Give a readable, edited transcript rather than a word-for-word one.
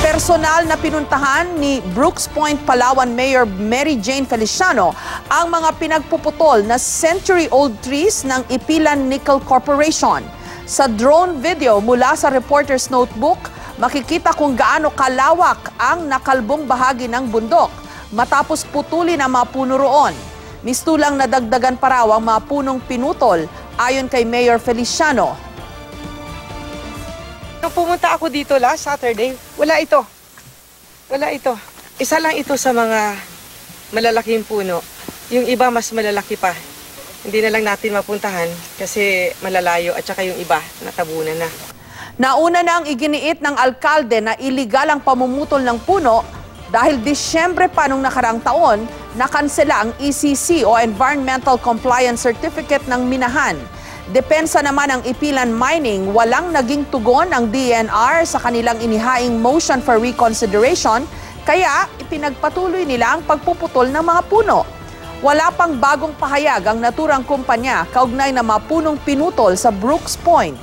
Personal na pinuntahan ni Brooks Point, Palawan Mayor Mary Jane Feliciano ang mga pinagpuputol na century-old trees ng Ipilan Nickel Corporation. Sa drone video mula sa Reporter's Notebook, makikita kung gaano kalawak ang nakalbong bahagi ng bundok matapos putulin ang mga puno roon. Mistulang nadagdagan pa raw ang mga punong pinutol ayon kay Mayor Feliciano. Nung pumunta ako dito last Saturday, wala ito. Wala ito. Isa lang ito sa mga malalaking puno. Yung iba mas malalaki pa. Hindi na lang natin mapuntahan kasi malalayo at saka yung iba natabunan na. Nauna nang iginiit ng alkalde na iligal ang pamumutol ng puno dahil Disyembre pa nung nakarang taon, nakansela ang ECC o Environmental Compliance Certificate ng Minahan. Depensa naman ng Ipilan Mining, walang naging tugon ang DENR sa kanilang inihaing motion for reconsideration, kaya ipinagpatuloy nila ang pagpuputol ng mga puno. Wala pang bagong pahayag ang naturang kumpanya kaugnay na mga punong pinutol sa Brooks Point.